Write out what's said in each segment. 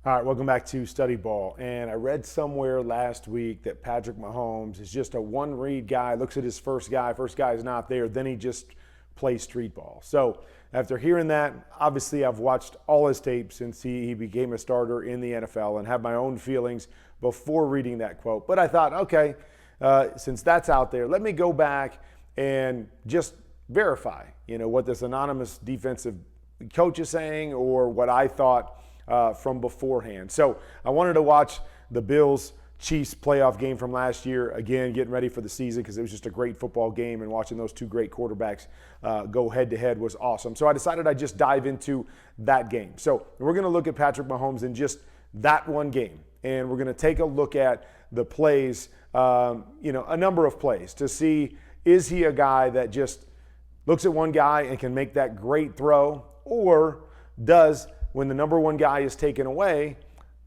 All right, welcome back to Study Ball. And I read somewhere last week that Patrick Mahomes is just a one-read guy, looks at his first guy is not there, then he just plays street ball. So after hearing that, obviously I've watched all his tape since he became a starter in the NFL and have my own feelings before reading that quote. But I thought, okay, since that's out there, let me go back and just verify, what this anonymous defensive coach is saying or what I thought from beforehand. So I wanted to watch the Bills-Chiefs playoff game from last year. Again, getting ready for the season because it was just a great football game, and watching those two great quarterbacks go head-to-head was awesome. So I decided I'd just dive into that game. So we're going to look at Patrick Mahomes in just that one game, and we're going to take a look at the plays, a number of plays to see, is he a guy that just looks at one guy and can make that great throw, or does, when the number one guy is taken away,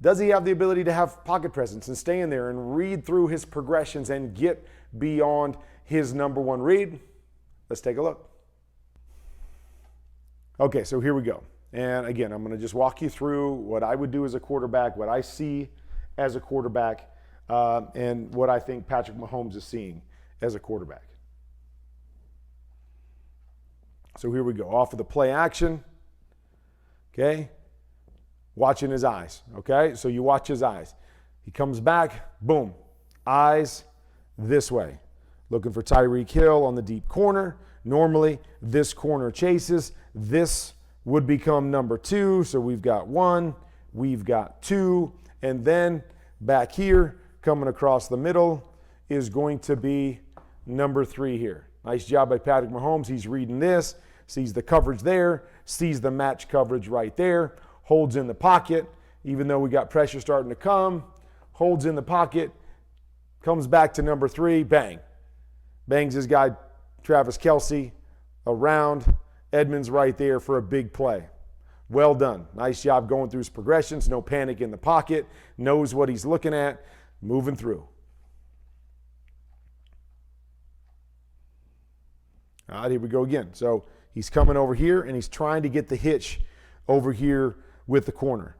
does he have the ability to have pocket presence and stay in there and read through his progressions and get beyond his number one read? Let's take a look. Okay, so here we go. And again, I'm going to just walk you through what I would do as a quarterback, what I see as a quarterback, and what I think Patrick Mahomes is seeing as a quarterback. So here we go. Off of the play action. Okay. Watching his eyes, okay? So you watch his eyes. He comes back, boom, eyes this way. Looking for Tyreek Hill on the deep corner. Normally, this corner chases. This would become number 2, so we've got 1, we've got 2, and then back here, coming across the middle, is going to be number 3 here. Nice job by Patrick Mahomes. He's reading this, sees the coverage there, sees the match coverage right there, holds in the pocket, even though we got pressure starting to come, holds in the pocket, comes back to number 3, bang. Bangs his guy, Travis Kelce, around. Edmonds right there for a big play. Well done. Nice job going through his progressions, no panic in the pocket, knows what he's looking at, moving through. All right, here we go again. So he's coming over here, and he's trying to get the hitch over here with the corner.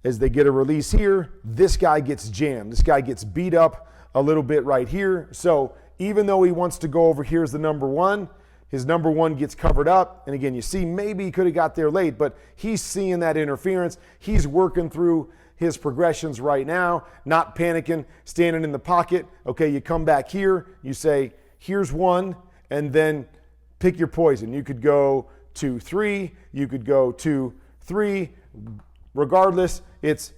As they get a release here, this guy gets jammed. This guy gets beat up a little bit right here. So even though he wants to go over here as the number 1, his number 1 gets covered up. And again, you see maybe he could have got there late, but he's seeing that interference. He's working through his progressions right now, not panicking, standing in the pocket. Okay, you come back here, you say, here's 1, and then pick your poison. You could go 2-3, you could go 2-3. Regardless, it's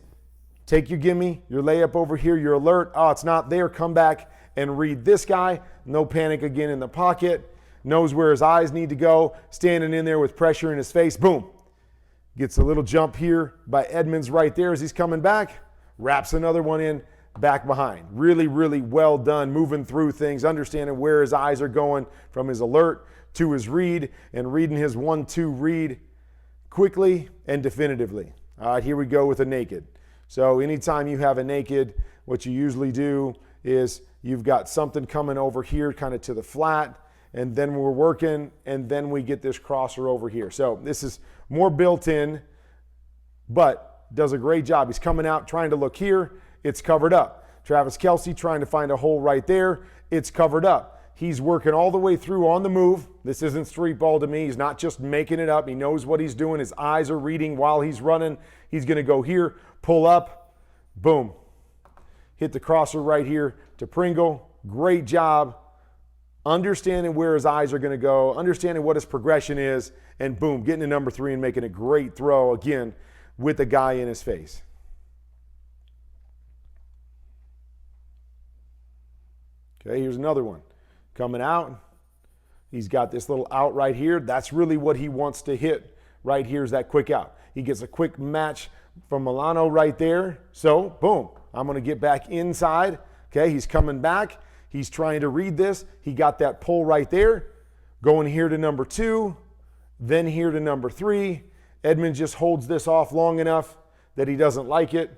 take your gimme, your layup over here, your alert. Oh, it's not there. Come back and read this guy. No panic again in the pocket. Knows where his eyes need to go. Standing in there with pressure in his face. Boom. Gets a little jump here by Edmonds right there as he's coming back. Wraps another one in back behind. Really, really well done. Moving through things, understanding where his eyes are going from his alert to his read, and reading his 1-2 read quickly and definitively. All right, here we go with a naked. So anytime you have a naked, what you usually do is you've got something coming over here kind of to the flat, and then we're working, and then we get this crosser over here. So this is more built in, but does a great job. He's coming out trying to look here. It's covered up. Travis Kelce trying to find a hole right there. It's covered up. He's working all the way through on the move. This isn't street ball to me. He's not just making it up. He knows what he's doing. His eyes are reading while he's running. He's going to go here, pull up, boom. Hit the crosser right here to Pringle. Great job understanding where his eyes are going to go, understanding what his progression is, and boom, getting to number 3 and making a great throw again with the guy in his face. Okay, here's another one. Coming out, he's got this little out right here. That's really what he wants to hit right here is that quick out. He gets a quick match from Milano right there. So, boom, I'm going to get back inside. Okay, he's coming back. He's trying to read this. He got that pull right there. Going here to number 2, then here to number 3. Edmonds just holds this off long enough that he doesn't like it.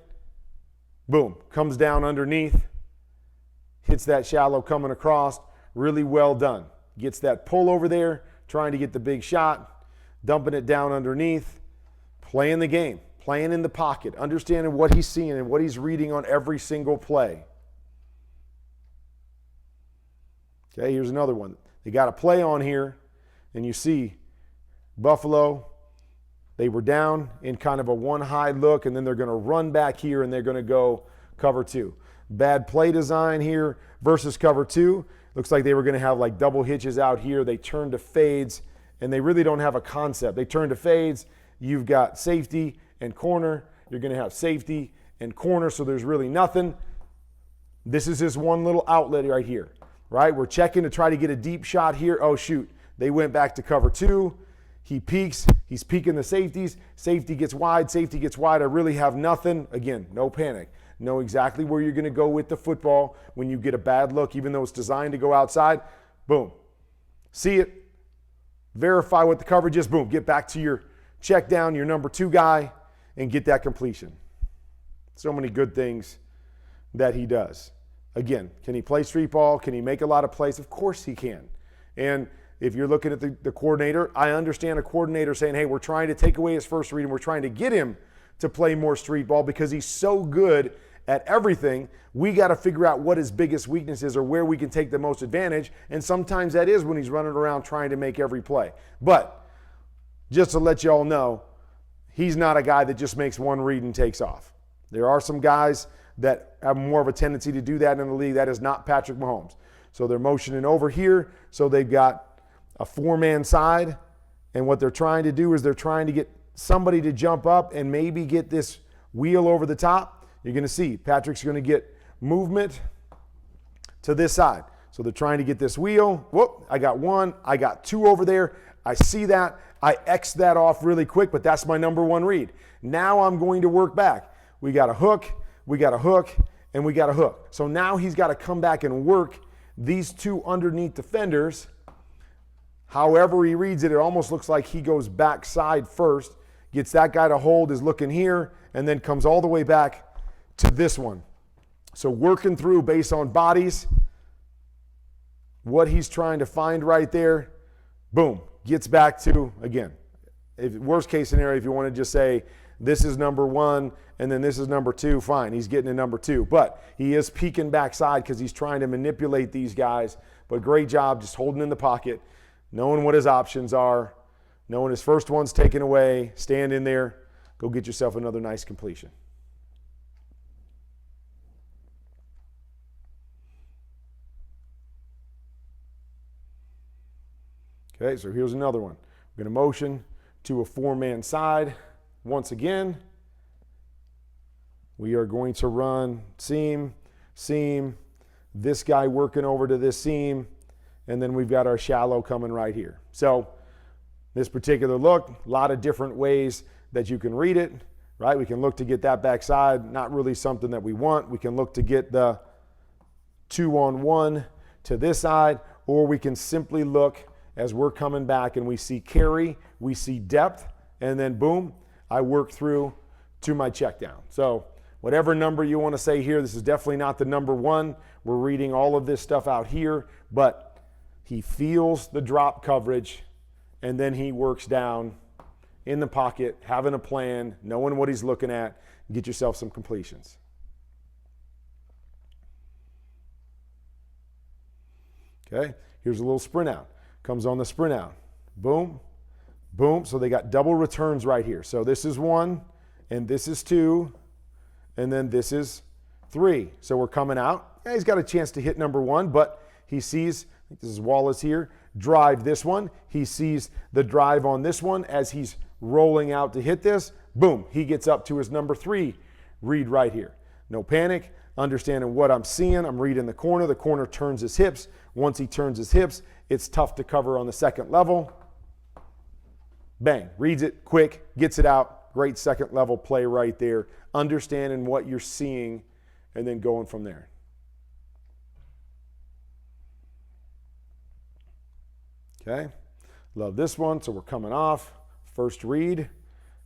Boom, comes down underneath. Hits that shallow coming across. Really well done. Gets that pull over there, trying to get the big shot, dumping it down underneath, playing the game. playing in the pocket, understanding what he's seeing and what he's reading on every single play. Okay, here's another one. They got a play on here, and you see Buffalo, they were down in kind of a one high look, and then they're going to run back here, and they're going to go cover two. Bad play design here versus cover two. Looks like they were going to have like double hitches out here. They turn to fades, and they really don't have a concept. They turn to fades. You've got safety and corner. You're going to have safety and corner, so there's really nothing. This is his one little outlet right here, right? We're checking to try to get a deep shot here. Oh, shoot. They went back to cover two. He peeks. He's peeking the safeties. Safety gets wide. Safety gets wide. I really have nothing. Again, no panic. Know exactly where you're going to go with the football when you get a bad look, even though it's designed to go outside. Boom. See it. Verify what the coverage is. Boom. Get back to your check down, your number two guy, and get that completion. So many good things that he does. Again, can he play street ball? Can he make a lot of plays? Of course he can. And if you're looking at the coordinator, I understand a coordinator saying, hey, we're trying to take away his first read and we're trying to get him to play more street ball because he's so good at everything. We got to figure out what his biggest weakness is or where we can take the most advantage. And sometimes that is when he's running around trying to make every play. But just to let you all know, he's not a guy that just makes one read and takes off. There are some guys that have more of a tendency to do that in the league. That is not Patrick Mahomes. So they're motioning over here. So they've got a four-man side. And what they're trying to do is they're trying to get somebody to jump up and maybe get this wheel over the top. You're going to see Patrick's going to get movement to this side. So they're trying to get this wheel. Whoop, I got one. I got two over there. I see that. I X that off really quick, but that's my number one read. Now I'm going to work back. We got a hook, we got a hook, and we got a hook. So now he's got to come back and work these two underneath defenders. However he reads it, it almost looks like he goes backside first, gets that guy to hold, is looking here, and then comes all the way back to this one. So working through based on bodies, what he's trying to find right there, boom, gets back to, again, worst case scenario, if you want to just say this is number one and then this is number two, fine, he's getting to number two. But he is peeking backside because he's trying to manipulate these guys. But great job just holding in the pocket, knowing what his options are, knowing his first one's taken away, stand in there, go get yourself another nice completion. Okay, so here's another one. We're going to motion to a four-man side. Once again, we are going to run seam, seam, this guy working over to this seam, and then we've got our shallow coming right here. So this particular look, a lot of different ways that you can read it, right? We can look to get that backside, not really something that we want. We can look to get the 2-on-1 to this side, or we can simply look as we're coming back and we see carry, we see depth, and then boom, I work through to my check down. So whatever number you want to say here, this is definitely not the number one. We're reading all of this stuff out here, but he feels the drop coverage, and then he works down in the pocket, having a plan, knowing what he's looking at, get yourself some completions. Okay, here's a little sprint out. Comes on the sprint out. Boom, boom. So they got double returns right here. So this is one, and this is two, and then this is three. So we're coming out. Yeah, he's got a chance to hit number one, but he sees, I think this is Wallace here, drive this one. He sees the drive on this one as he's rolling out to hit this. Boom, he gets up to his number three read right here. No panic, understanding what I'm seeing. I'm reading the corner. The corner turns his hips. Once he turns his hips, it's tough to cover on the second level. Bang, reads it quick, gets it out. Great second level play right there. Understanding what you're seeing and then going from there. Okay, love this one. So we're coming off. First read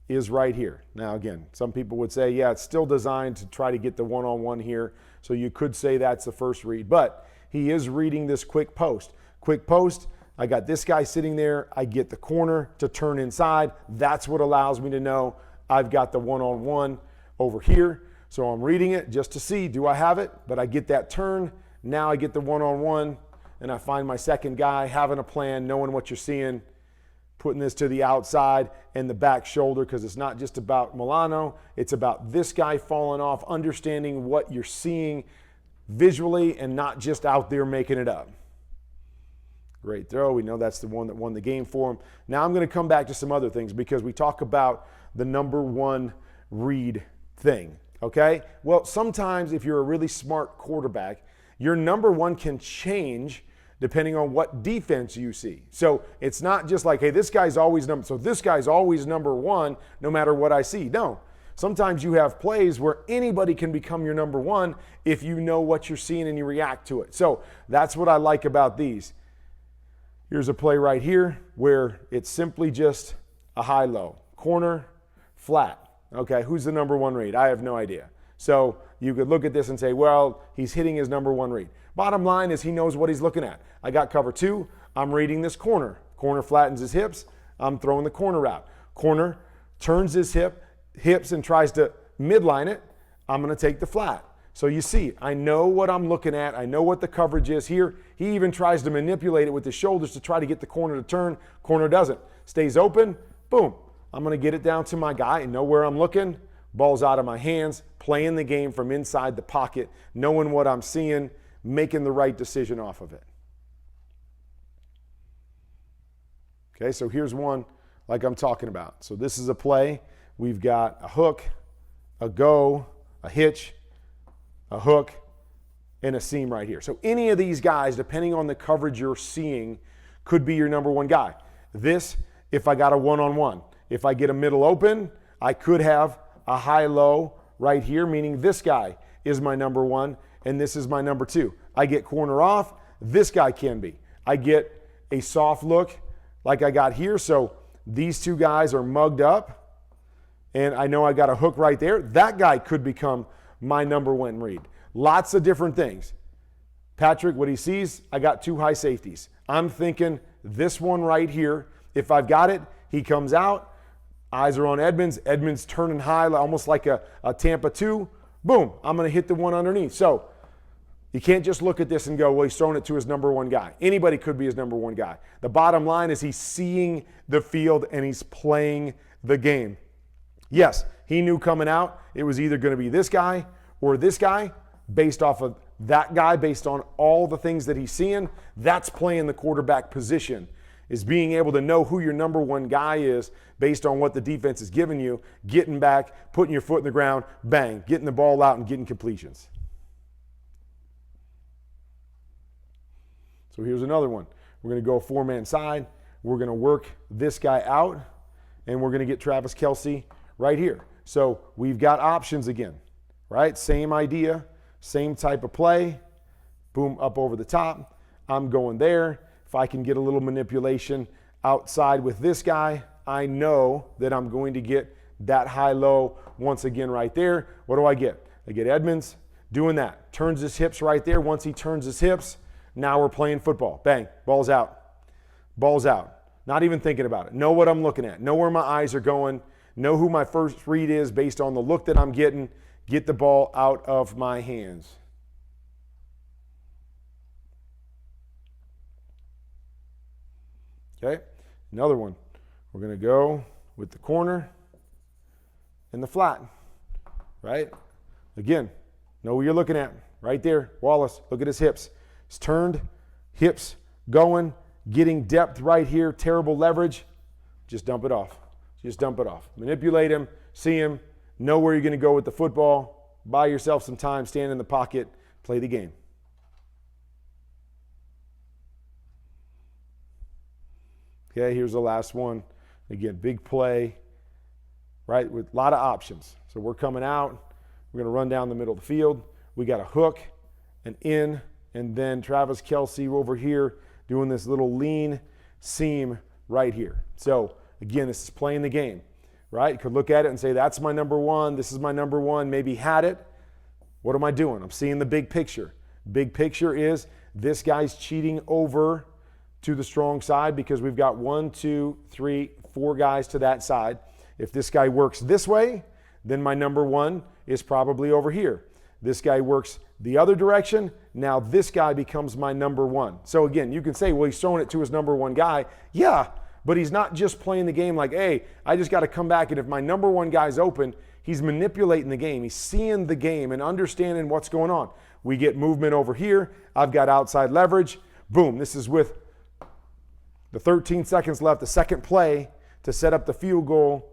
is right here. Now again, some people would say, yeah, it's still designed to try to get the one-on-one here. So you could say that's the first read, but he is reading this quick post. Quick post, I got this guy sitting there. I get the corner to turn inside. That's what allows me to know I've got the one-on-one over here. So I'm reading it just to see, do I have it? But I get that turn. Now I get the one-on-one, and I find my second guy, having a plan, knowing what you're seeing, putting this to the outside and the back shoulder, because it's not just about Milano. It's about this guy falling off, understanding what you're seeing visually and not just out there making it up. Great throw. We know that's the one that won the game for him. Now I'm going to come back to some other things because we talk about the number one read thing, okay? Well, sometimes if you're a really smart quarterback, your number one can change depending on what defense you see. So it's not just like, hey, this guy's always number one no matter what I see. No. Sometimes you have plays where anybody can become your number one if you know what you're seeing and you react to it. So that's what I like about these. Here's a play right here where it's simply just a high-low. Corner, flat. Okay, who's the number one read? I have no idea. So you could look at this and say, well, he's hitting his number one read. Bottom line is he knows what he's looking at. I got cover two. I'm reading this corner. Corner flattens his hips. I'm throwing the corner route. Corner turns his hips and tries to midline it. I'm going to take the flat. So you see, I know what I'm looking at. I know what the coverage is here. He even tries to manipulate it with his shoulders to try to get the corner to turn. Corner doesn't. Stays open. Boom. I'm going to get it down to my guy and know where I'm looking. Ball's out of my hands. Playing the game from inside the pocket. Knowing what I'm seeing. Making the right decision off of it. Okay, so here's one like I'm talking about. So this is a play. We've got a hook, a go, a hitch, a hook, and a seam right here. So any of these guys, depending on the coverage you're seeing, could be your number one guy. This, if I got a one-on-one. If I get a middle open, I could have a high-low right here, meaning this guy is my number one, and this is my number two. I get corner off, this guy can be. I get a soft look like I got here, so these two guys are mugged up, and I know I got a hook right there. That guy could become my number one read. Lots of different things. Patrick, what he sees, I got two high safeties. I'm thinking this one right here, if I've got it, he comes out, eyes are on Edmonds, Edmonds turning high, almost like a Tampa 2. Boom, I'm going to hit the one underneath. So you can't just look at this and go, well, he's throwing it to his number one guy. Anybody could be his number one guy. The bottom line is he's seeing the field and he's playing the game. Yes, he knew coming out it was either going to be this guy or this guy based off of that guy, based on all the things that he's seeing. That's playing the quarterback position, is being able to know who your number one guy is based on what the defense is giving you, getting back, putting your foot in the ground, bang, getting the ball out and getting completions. So here's another one. We're going to go four-man side. We're going to work this guy out, and we're going to get Travis Kelce right here. So we've got options again, right? Same idea, same type of play. Boom, up over the top. I'm going there. If I can get a little manipulation outside with this guy, I know that I'm going to get that high-low once again right there. What do I get? I get Edmonds doing that. Turns his hips right there. Once he turns his hips, now we're playing football. Bang, ball's out. Ball's out. Not even thinking about it. Know what I'm looking at. Know where my eyes are going. Know who my first read is based on the look that I'm getting. Get the ball out of my hands. Okay, another one. We're going to go with the corner and the flat, right? Again, know what you're looking at. Right there, Wallace, look at his hips. It's turned, hips going, getting depth right here, terrible leverage. Just dump it off. Just dump it off. Manipulate him, see him, know where you're going to go with the football, buy yourself some time, stand in the pocket, play the game. Okay, here's the last one. Again, big play, right, with a lot of options. So we're coming out. We're going to run down the middle of the field. We got a hook, an in, and then Travis Kelce over here doing this little lean seam right here. So, again, this is playing the game, right? You could look at it and say, that's my number one. This is my number one. Maybe had it. What am I doing? I'm seeing the big picture. Big picture is this guy's cheating over to the strong side because we've got 1, 2, 3, 4 guys to that side. if this guy works this way, then my number one is probably over here. This guy works the other direction. Now this guy becomes my number one. So again, you can say, well, he's throwing it to his number one guy. Yeah, but he's not just playing the game like, hey, I just got to come back, and if my number one guy's open, he's manipulating the game. He's seeing the game and understanding what's going on. We get movement over here. I've got outside leverage. Boom, this is with the 13 seconds left, the second play to set up the field goal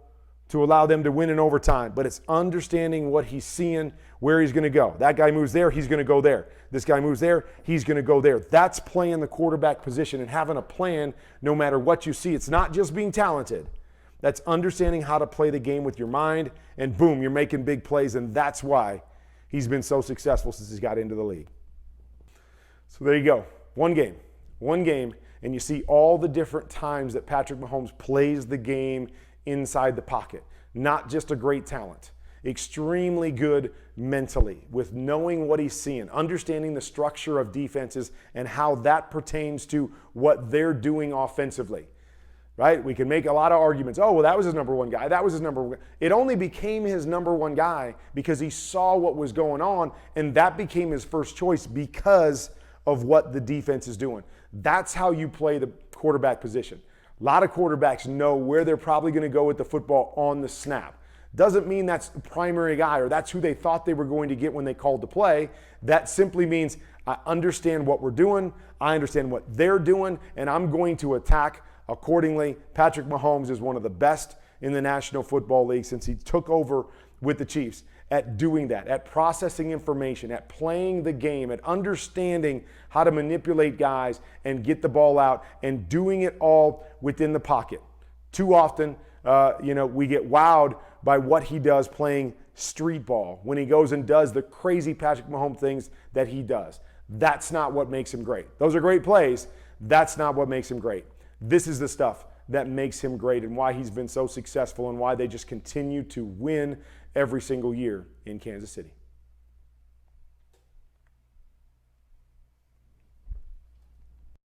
to allow them to win in overtime. But it's understanding what he's seeing, where he's going to go. That guy moves there, he's going to go there. This guy moves there, he's going to go there. That's playing the quarterback position and having a plan no matter what you see. It's not just being talented. That's understanding how to play the game with your mind, and boom, you're making big plays, and that's why he's been so successful since he's got into the league. So there you go. One game, and you see all the different times that Patrick Mahomes plays the game inside the pocket. Not just a great talent, extremely good mentally with knowing what he's seeing, understanding the structure of defenses and how that pertains to what they're doing offensively. Right? We can make a lot of arguments. Oh, well, that was his number one guy. That was his number one guy. It only became his number one guy because he saw what was going on, and that became his first choice because of what the defense is doing. That's how you play the quarterback position. A lot of quarterbacks know where they're probably going to go with the football on the snap. Doesn't mean that's the primary guy or that's who they thought they were going to get when they called the play. That simply means I understand what we're doing, I understand what they're doing, and I'm going to attack accordingly. Patrick Mahomes is one of the best in the National Football League since he took over with the Chiefs at doing that, at processing information, at playing the game, at understanding how to manipulate guys and get the ball out and doing it all within the pocket. Too often, we get wowed by what he does playing street ball when he goes and does the crazy Patrick Mahomes things that he does. That's not what makes him great. Those are great plays. That's not what makes him great. This is the stuff that makes him great and why he's been so successful and why they just continue to win every single year in Kansas City.